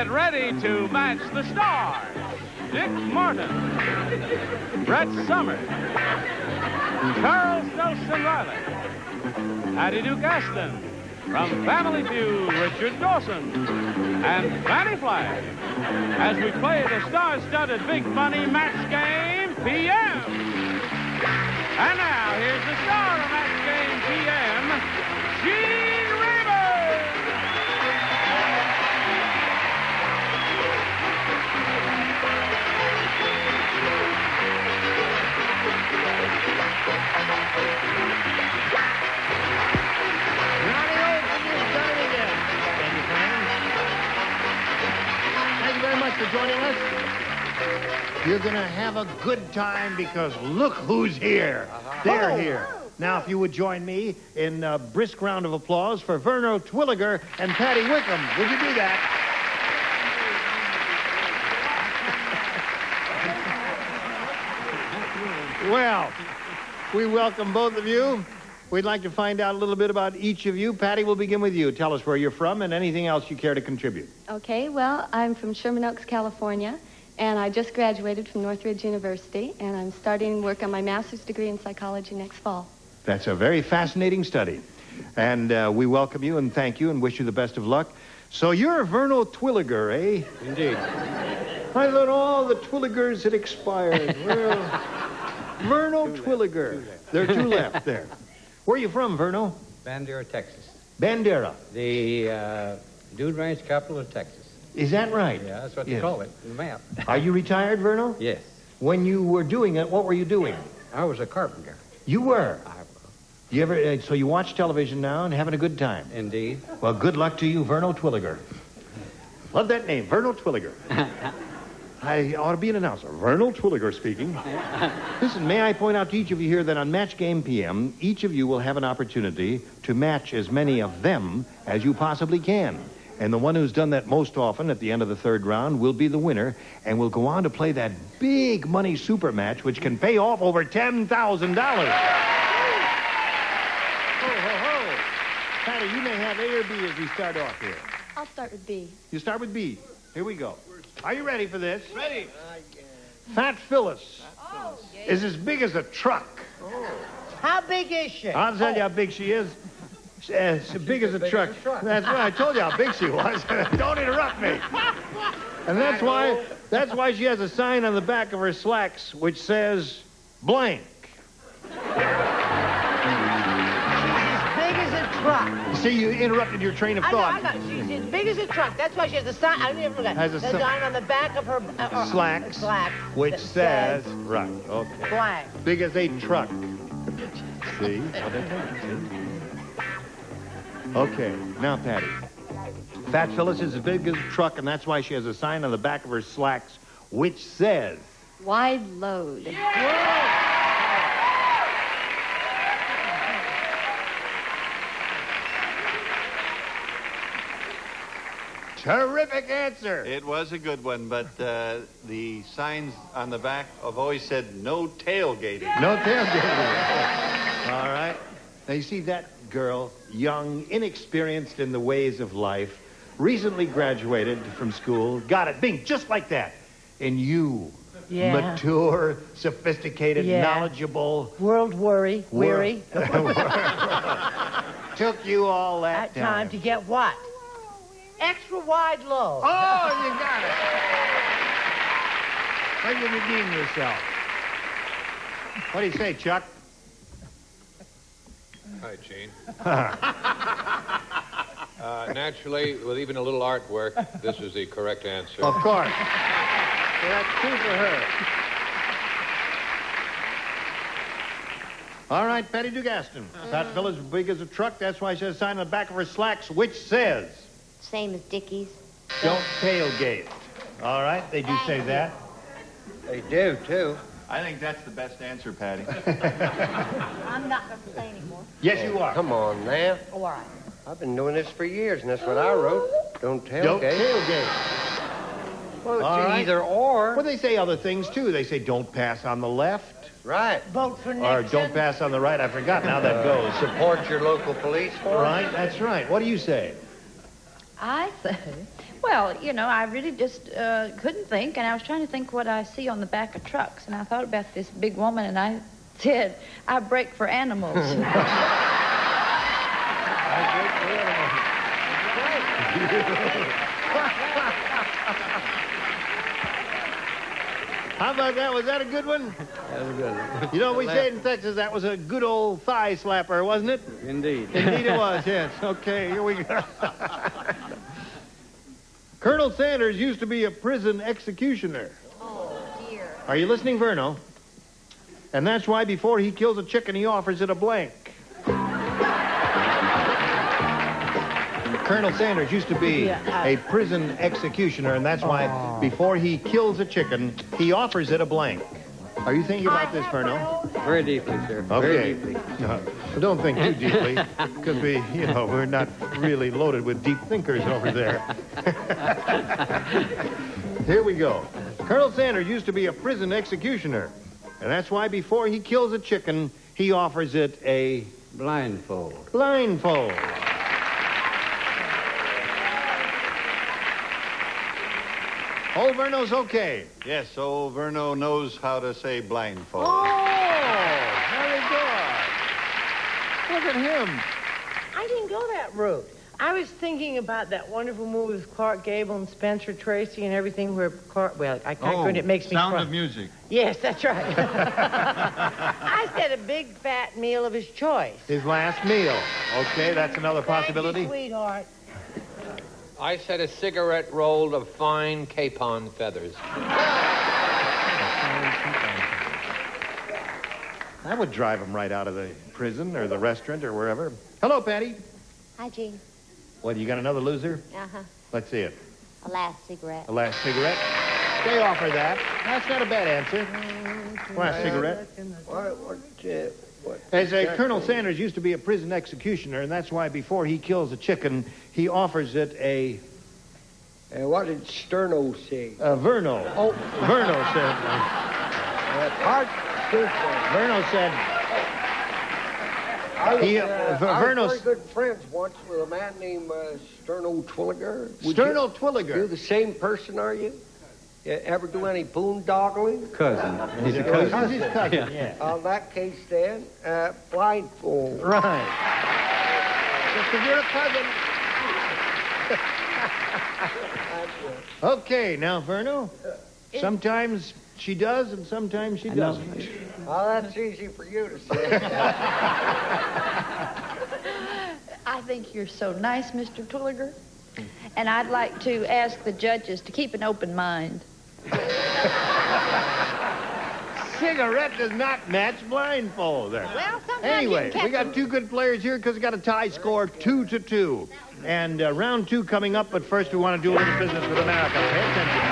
Get ready to match the stars. Dick Martin, Brett Summers, Charles Nelson Riley, Patty Duke Aston, from Family Feud, Richard Dawson, and Fanny Flagg, as we play the star-studded Big Money Match Game PM. And now, here's the star of Match Game PM, Gene Rayburn. Thank you very much for joining us. You're going to have a good time because look who's here. They're here. Now, if you would join me in a brisk round of applause for Verno Twilliger and Patty Wickham. Would you do that? Well, we welcome both of you. We'd like to find out a little bit about each of you. Patty, we'll begin with you. Tell us where you're from and anything else you care to contribute. Okay, well, I'm from Sherman Oaks, California, and I just graduated from Northridge University, and I'm starting work on my master's degree in psychology next fall. That's a very fascinating study. And we welcome you and thank you and wish you the best of luck. So you're Verno Twilliger, eh? Indeed. I thought all the Twilligers had expired. Well, Verno Twilliger. There are two left there. Where are you from, Verno? Bandera, Texas. Bandera. The Dude Ranch capital of Texas. Is that right? Yeah, that's what they call it in the map. Are you retired, Verno? Yes. When you were doing it, what were you doing? I was a carpenter. You were? You ever? So you watch television now and having a good time? Indeed. Well, good luck to you, Verno Twilliger. Love that name, Verno Twilliger. I ought to be an announcer. Verno Twilliger speaking. Listen, may I point out to each of you here that on Match Game PM, each of you will have an opportunity to match as many of them as you possibly can. And the one who's done that most often at the end of the third round will be the winner and will go on to play that big money super match, which can pay off over $10,000. Ho, ho, ho. Patty, you may have A or B as we start off here. I'll start with B. You start with B. Here we go. Are you ready for this? Ready. Fat Phyllis is as big as a truck. How big is she? I'll tell you how big she is. As big as a truck. That's right. I told you how big she was. Don't interrupt me. And that's why she has a sign on the back of her slacks which says blank. Truck. See, you interrupted your train of thought. I know. She's as big as a truck. That's why she has a sign. I never forgot. Has a the sign on the back of her slacks, which says right. Okay. Blank. Big as a truck. See? Okay. Now, Patty. Fat Phyllis is as big as a truck, and that's why she has a sign on the back of her slacks, which says wide load. Yeah! Terrific answer. It was a good one, but the signs on the back have always said no tailgating. No tailgating. All right. Now, you see that girl, young, inexperienced in the ways of life, recently graduated from school, got it, bing, just like that. And you, mature, sophisticated, knowledgeable. Weary. Took you all that time to get what? Extra wide load. Oh, you got it. When you redeem yourself. What do you say, Chuck? Hi, Gene. Naturally, with even a little artwork, this is the correct answer. Of course. So that's two for her. All right, Patty Dugaston. Fat Phyllis is big as a truck. That's why she has a sign on the back of her slacks, which says... Same as Dickies. Don't tailgate. All right, they do say that. They do, too. I think that's the best answer, Patty. I'm not going to say anymore. Yes, you are. Come on, now. Oh, all right. I've been doing this for years, and that's what I wrote. Don't tailgate. Don't tailgate. Well, it's All right. either or. Well, they say other things, too. They say don't pass on the left. Right. Vote for Nixon. Or don't pass on the right. I forgot how that goes. Support your local police force. Right, that's right. What do you say? I say, Well, you know, I really just couldn't think, and I was trying to think what I see on the back of trucks, and I thought about this big woman, and I said, I break for animals. How about that? Was that a good one? That was a good one. You know, we say in Texas that was a good old thigh slapper, wasn't it? Indeed. Indeed it was, yes. Okay, here we go. Colonel Sanders used to be a prison executioner. Oh, dear. Are you listening, Verno? And that's why before he kills a chicken, he offers it a blank. Colonel Sanders used to be a prison executioner, and that's why before he kills a chicken, he offers it a blank. Are you thinking about this, Verno? Very deeply, sir. Okay. Very deeply. No, don't think too deeply, because we're not really loaded with deep thinkers over there. Here we go. Colonel Sanders used to be a prison executioner, and that's why before he kills a chicken, he offers it a blindfold. Blindfold. Old Verno's okay. Yes, old Verno knows how to say blindfold. Oh, very good. Look at him. I didn't go that route. I was thinking about that wonderful movie with Clark Gable and Spencer Tracy and everything where Clark... Well, I can't... it makes me Sound cry. of Music. Yes, that's right. I said a big fat meal of his choice. His last meal. Okay, that's another possibility. Thank you, sweetheart. I said a cigarette rolled of fine capon feathers. That would drive him right out of the prison or the restaurant or wherever. Hello, Patty. Hi, Gene. What, you got another loser? Uh-huh. Let's see it. A last cigarette. A last cigarette. They offer that. That's not a bad answer. Last cigarette. As Colonel Sanders used to be a prison executioner, and that's why before he kills a chicken, he offers it a... what did Sterno say? Verno. Oh, Verno said... Verno said... I Verno... was very good friends once with a man named Sterno Twilliger. Sterno Twilliger? You're the same person, are you? You ever do any boondoggling? Cousin. He's a cousin. He's his cousin, yeah. In that case, then, blindfold. Right. Just because you're a cousin. Okay, now, Verno, sometimes she does and sometimes she doesn't. Oh, that's easy for you to say. I think you're so nice, Mr. Twilliger. And I'd like to ask the judges to keep an open mind. Cigarette does not match blindfold there. Well, sometimes Anyway, you can we catch got two good players here because we got a tie score 2-2. And round 2 coming up, but first we want to do a little business with America. Pay attention.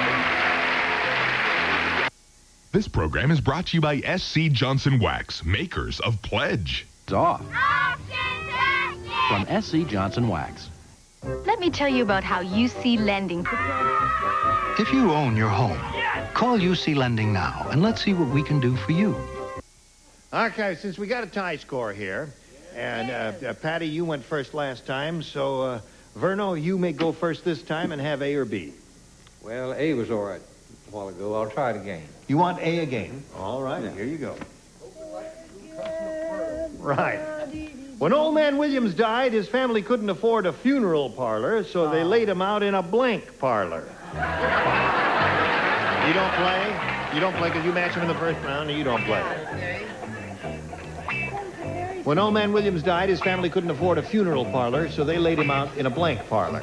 This program is brought to you by S.C. Johnson Wax, makers of Pledge. Off. From S.C. Johnson Wax. Let me tell you about how UC Lending. If you own your home, call UC Lending now, and let's see what we can do for you. Okay, since we got a tie score here, and Patty, you went first last time, so Verno, you may go first this time and have A or B. Well, A was all right a while ago. I'll try it again. You want A again? All right, here you go. Right. When old man Williams died, his family couldn't afford a funeral parlor, so they laid him out in a blank parlor. You don't play? You don't play because you match him in the first round, and you don't play. When old man Williams died, his family couldn't afford a funeral parlor, so they laid him out in a blank parlor.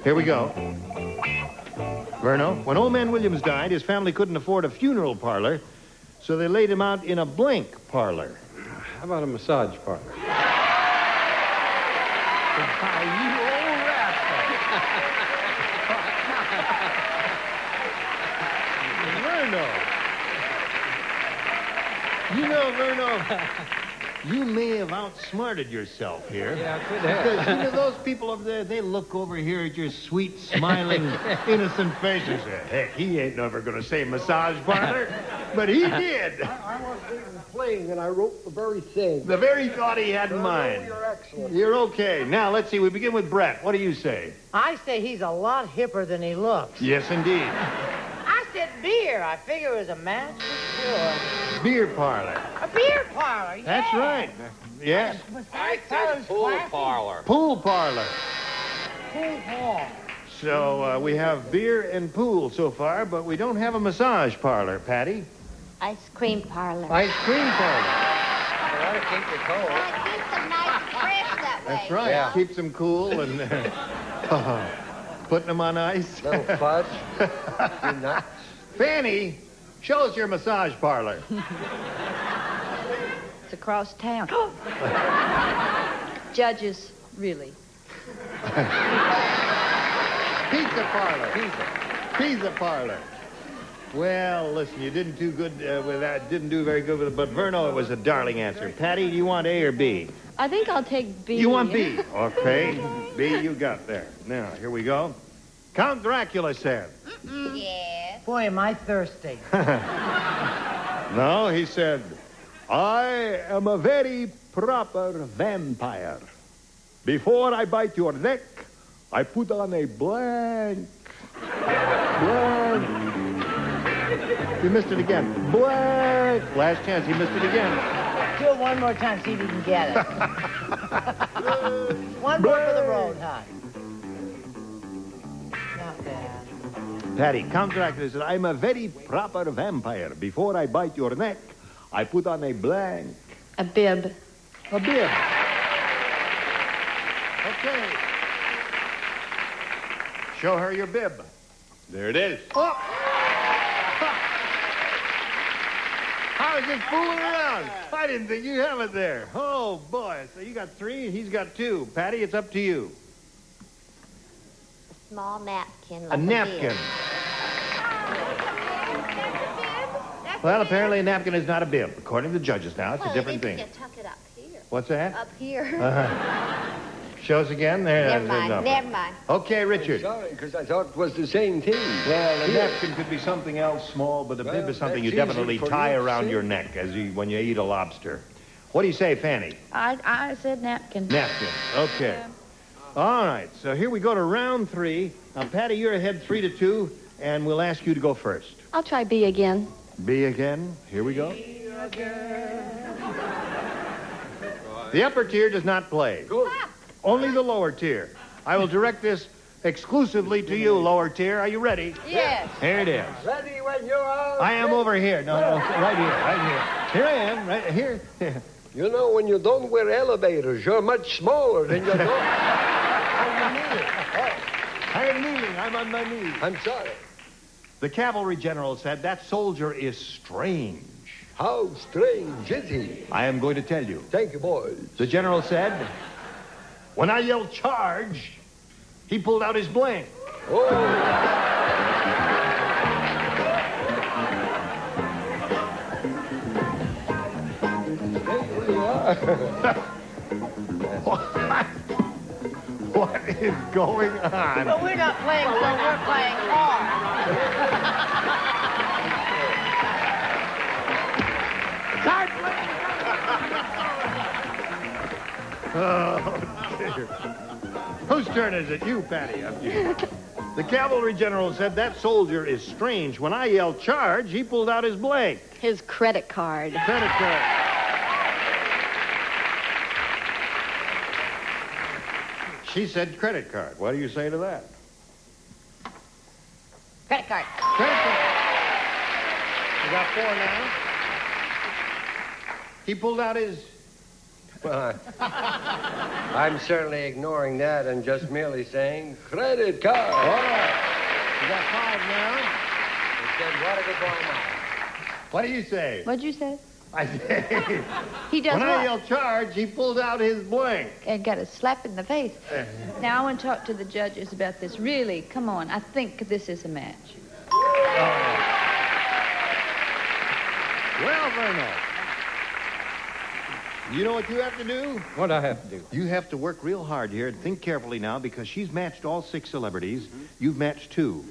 Here we go. Verno, when old man Williams died, his family couldn't afford a funeral parlor, so they laid him out in a blank parlor. How about a massage parlor? You old rascal. Verno. You know, Verno, you may have outsmarted yourself here. Yeah, I could have. Because, you know, those people over there, they look over here at your sweet, smiling, innocent face and say, heck, he ain't never going to say massage parlor. But he did. I wasn't even playing, and I wrote the very thing. The very thought he had in mind. You're excellent. You're okay. Now, let's see. We begin with Brett. What do you say? I say he's a lot hipper than he looks. Yes, indeed. I said beer. I figure it was a match for sure. Beer parlor. A beer parlor, yeah. That's right. Yes. I said pool parlor. Pool parlor. Pool hall. So we have beer and pool so far, but we don't have a massage parlor, Patty. Ice cream parlor. Ice cream parlor. That'll keep you cold. It keeps them nice and fresh that way. That's right. Yeah. Keeps them cool and putting them on ice. Little fudge. You're nuts. Fanny, show us your massage parlor. It's across town. Judges, really. Pizza parlor. Pizza parlor. Well, listen, you didn't do good with that. Didn't do very good with it, but Verno, it was a darling answer. Patty, you want A or B? I think I'll take B. You want B? Okay. B you got there. Now, here we go. Count Dracula said. Yes. Boy, am I thirsty. No, he said, I am a very proper vampire. Before I bite your neck, I put on a blank. Blank. You missed it again. Blank. Last chance, he missed it again. Do it one more time, see if you can get it. One more for the road, huh? Not bad. Patty, Count Dracula said, I'm a very proper vampire. Before I bite your neck, I put on a blank. A bib. A bib. Okay. Show her your bib. There it is. Oh! How is this fooling around? I didn't think you have it there. Oh, boy. So you got 3 and he's got 2. Patty, it's up to you. A small napkin. Like A napkin. bib. Well, apparently a napkin is not a bib. According to the judges now, it's a different thing. You can tuck it up here. What's that? Up here. Show us again. There. Never there's mind. nothing. Never mind. Okay, Richard. Sorry, because I thought it was the same thing. Well, a napkin could be something else small, but a bib is something you that's definitely easy for tie you to around see. your neck when you eat a lobster. What do you say, Fanny? I said napkin. Napkin. Okay. All right. So here we go to round 3. Now, Patty, you're ahead 3-2, and we'll ask you to go first. I'll try B again. B again. Here we go. The upper tier does not play. Only the lower tier. I will direct this exclusively to you, lower tier. Are you ready? Yes. Here it is. Ready when you're out. I am over here. No, right here, right here. Here I am, right here. You know, when you don't wear elevators, you're much smaller than you know. I am kneeling. I'm on my knees. I'm sorry. The cavalry general said that soldier is strange. How strange is he? I am going to tell you. Thank you, boys. The general said, when I yelled charge, he pulled out his blank. What is going on? Well, we're not playing, so we're playing hard. Start playing. Oh, dear. Whose turn is it? You, Patty. Up to you. The cavalry general said that soldier is strange. When I yelled charge, he pulled out his blank. His credit card. Credit card. She said credit card. What do you say to that? Credit card. Credit card. You got 4 now. He pulled out his... Well, I'm certainly ignoring that and just merely saying credit card. All right. You got 5 now. He said, what a good boy am I. What do you say? What'd you say? I say... He does when what? I yelled charge, he pulled out his blank. And got a slap in the face. Now I want to talk to the judges about this. Really, come on. I think this is a match. Well, Verno, you know what you have to do? What do I have to do? You have to work real hard here and think carefully now because she's matched all 6 celebrities. You've matched 2.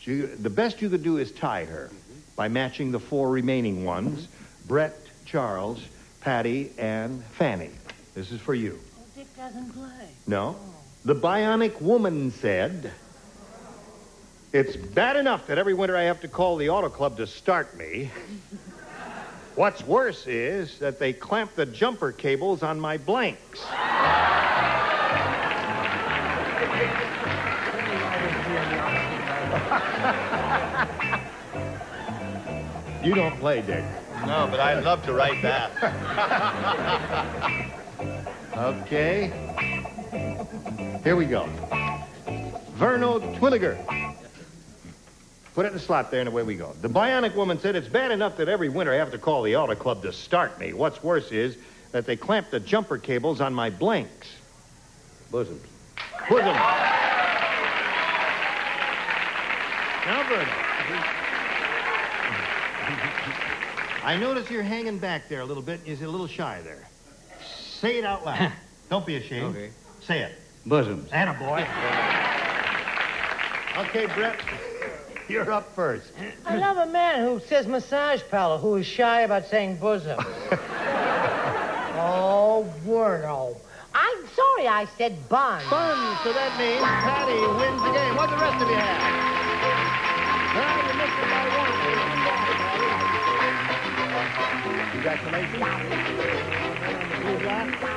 So the best you could do is tie her. by matching the 4 remaining ones. Brett, Charles, Patty, and Fanny. This is for you. Oh, Dick doesn't play. No. The Bionic Woman said, "It's bad enough that every winter I have to call the auto club to start me. What's worse is that they clamp the jumper cables on my blanks." You don't play, Dick. No, but I'd love to write that. Okay. Here we go. Verno Twilliger. Put it in the slot there, and away we go. The Bionic Woman said, "It's bad enough that every winter I have to call the auto club to start me. What's worse is that they clamp the jumper cables on my blanks." Bosoms. Bosom. Now, Verno. I notice you're hanging back there a little bit. You're a little shy there. Say it out loud. Don't be ashamed. Okay. Say it. Bosoms. Attaboy. Okay, Brett, you're up first. I love a man who says massage parlor, who is shy about saying bosom. Oh, Werno. I'm sorry I said bun. Fun, so that means Patty wins the game. What the rest of you have? Well, you missed it by one. Congratulations.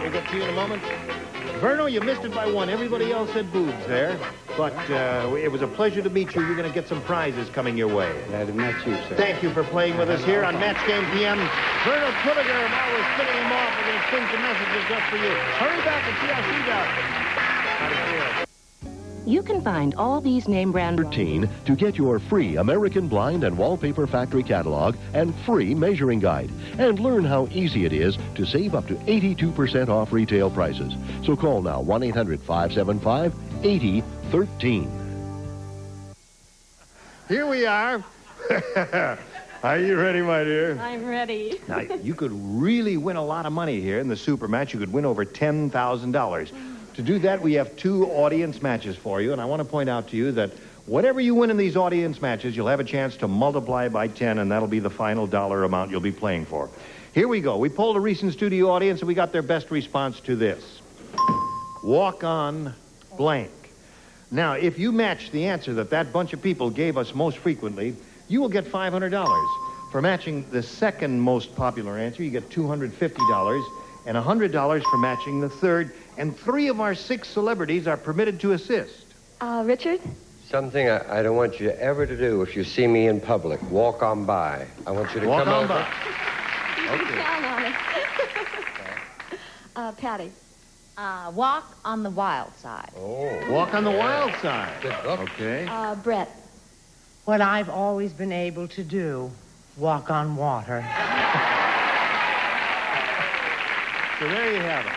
We'll get to you in a moment. Verno, you missed it by one. Everybody else said boobs there. But it was a pleasure to meet you. You're going to get some prizes coming your way. Glad to meet you, sir. Thank you for playing with us here on Match Game PM. Verno Twilliger, while we're spinning him off, we're going to sing some messages just for you. Hurry back and see how she does. You can find all these name brand 13 to get your free American Blind and Wallpaper Factory catalog and free measuring guide. And learn how easy it is to save up to 82% off retail prices. So call now 1-800-575-8013. Here we are. Are you ready, my dear? I'm ready. Now, you could really win a lot of money here in the super match. You could win over $10,000. To do that, we have 2 audience matches for you, and I want to point out to you that whatever you win in these audience matches, you'll have a chance to multiply by 10, and that'll be the final dollar amount you'll be playing for. Here we go. We polled a recent studio audience, and we got their best response to this. Walk on blank. Now, if you match the answer that bunch of people gave us most frequently, you will get $500. For matching the second most popular answer, you get $250, and $100 for matching the third. And 3 of our 6 celebrities are permitted to assist. Richard? Something I don't want you ever to do if you see me in public. Walk on by. I want you to Walk come on over. by. You can count on it. Patty? Walk on the wild side. Oh. Walk on the wild side. Good look. Okay. Brett? What I've always been able to do, walk on water. So there you have it.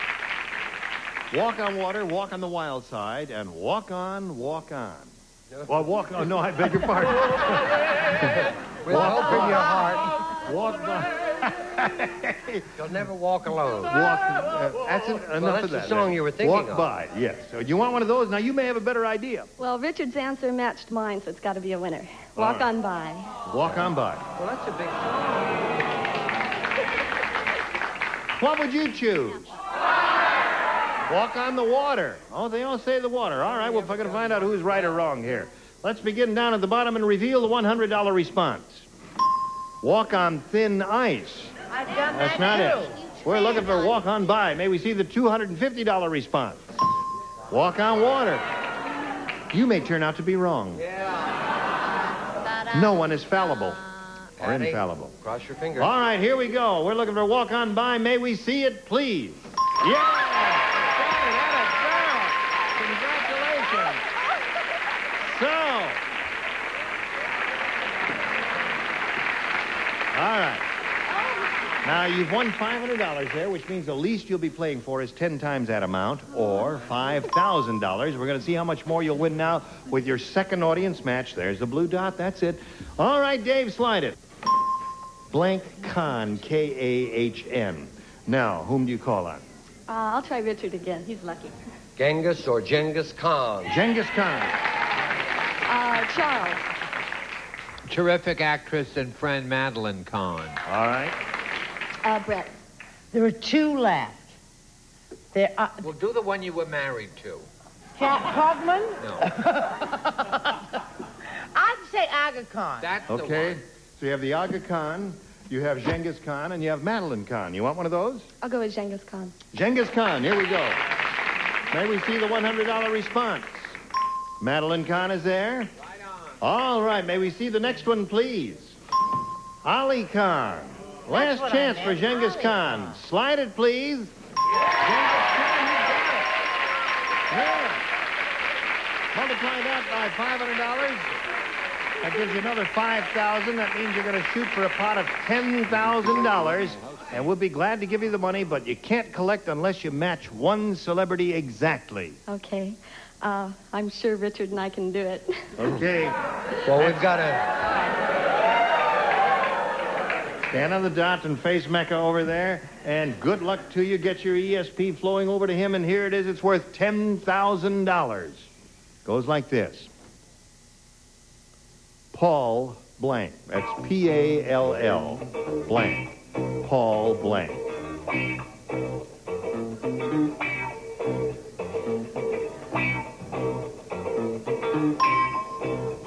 Walk on water, walk on the wild side, and walk on, walk on. Well, walk on. No, I beg your pardon. With hope in your heart. Walk by. You'll never walk alone. That's enough that's of that. the song you were thinking walk of. by, yes. So you want one of those? Now, you may have a better idea. Well, Richard's answer matched mine, so it's got to be a winner. Walk on by. Walk on by. Well, that's a big song. What would you choose? Walk on the water. Oh, they all say the water. All right, well, we're going to find out who's right or wrong here. Let's begin down at the bottom and reveal the $100 response. Walk on thin ice. I've done That's that not too. it. We're looking for walk on by. May we see the $250 response? Walk on water. You may turn out to be wrong. No one is fallible or Patty, infallible. Cross your fingers. All right, here we go. We're looking for walk on by. May we see it, please? Yeah! Congratulations. So, all right. Now, you've won $500 there, which means the least you'll be playing for is 10 times that amount, or $5,000. We're going to see how much more you'll win now with your second audience match. There's the blue dot. That's it. All right, Dave, slide it. Blank Khan, K-A-H-N. Now, whom do you call on? I'll try Richard again. He's lucky. Genghis or Genghis Khan? Genghis Khan. Charles. terrific actress and friend Madeline Kahn. All right. Brett. There are 2 left. Well, do the one you were married to. Jack Klugman? No. I'd say Aga Khan. That's the Okay. one. So you have the Aga Khan, you have Genghis Khan, and you have Madeline Khan. You want one of those? I'll go with Genghis Khan. Genghis Khan, here we go. May we see the $100 response? Madeline Khan is there? Right on. All right, may we see the next one, please? Ali Khan. Last what chance I for meant, Genghis Ali Khan. Khan. Slide it, please. Genghis Khan, you got it. Yeah. Multiply that by $500. That gives you another $5,000. That means you're going to shoot for a pot of $10,000. And we'll be glad to give you the money, but you can't collect unless you match one celebrity exactly. Okay. I'm sure Richard and I can do it. Okay. Well, we've got to... Stand on the dot and face Mecca over there. And good luck to you. Get your ESP flowing over to him. And here it is. It's worth $10,000. Goes like this. Paul Blank. That's P-A-L-L. Blank. Paul Blank.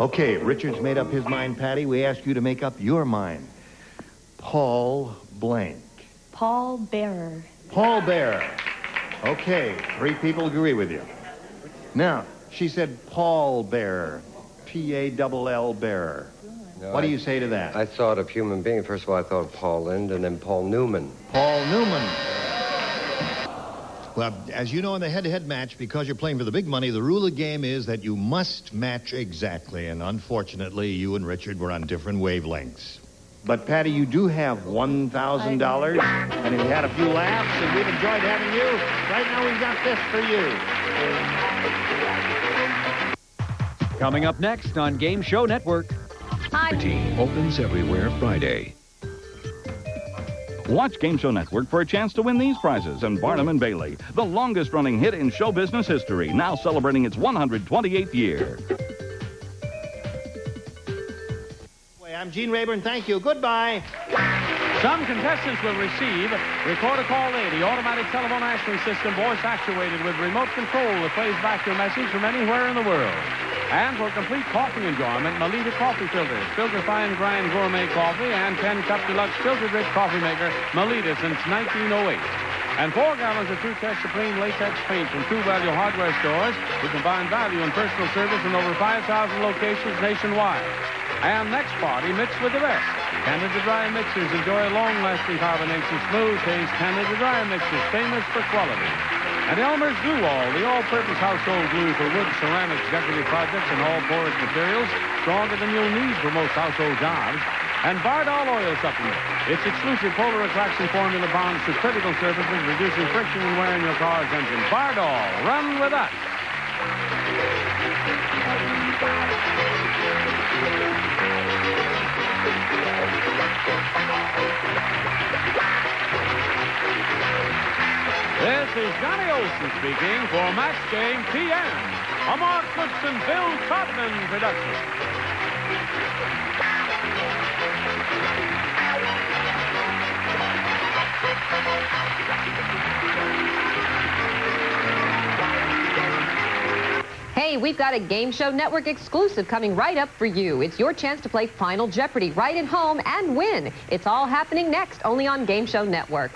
Okay, Richard's made up his mind, Patty. We ask you to make up your mind. Paul Blank. Paul Bearer. Paul Bearer. Okay, 3 people agree with you. Now, she said Paul Bearer. P-A-L-L Bearer. No, What do you say to that? I thought of human being. First of all, I thought of Paul Lynde and then Paul Newman. Paul Newman. Well, as you know, in the head-to-head match, because you're playing for the big money, the rule of the game is that you must match exactly. And unfortunately, you and Richard were on different wavelengths. But, Patty, you do have $1,000. And if you had a few laughs, and we've enjoyed having you, right now we've got this for you. Coming up next on Game Show Network. Opens everywhere Friday. Watch Game Show Network for a chance to win these prizes. And Barnum and Bailey, the longest-running hit in show business history, now celebrating its 128th year. I'm Gene Rayburn. Thank you. Goodbye. Some contestants will receive Recorder Call Lady, automatic telephone answering system, voice actuated with remote control that plays back your message from anywhere in the world. And for complete coffee enjoyment, Melita coffee filters, filter fine grind gourmet coffee, and 10-cup deluxe filtered rich coffee maker, Melita since 1908. And 4 gallons of True Test Supreme latex paint from True Value hardware stores who combine value and personal service in over 5,000 locations nationwide. And next party mixed with the rest. Canada Dry Mixers enjoy a long-lasting carbonation, smooth taste. Canada Dry Mixers, famous for quality. And Elmer's Glue All, the all-purpose household glue for wood, ceramics, decorative projects, and all porous materials, stronger than you'll need for most household jobs. And Bardol Oil Supplement. Its exclusive polar attraction formula bonds to critical surfaces, reducing friction and wear in your car's engine. Bardol, run with us. This is Johnny Olson speaking for Match Game PM, a Mark Goodson, Bill Todman production. Hey, we've got a Game Show Network exclusive coming right up for you. It's your chance to play Final Jeopardy right at home and win. It's all happening next, only on Game Show Network.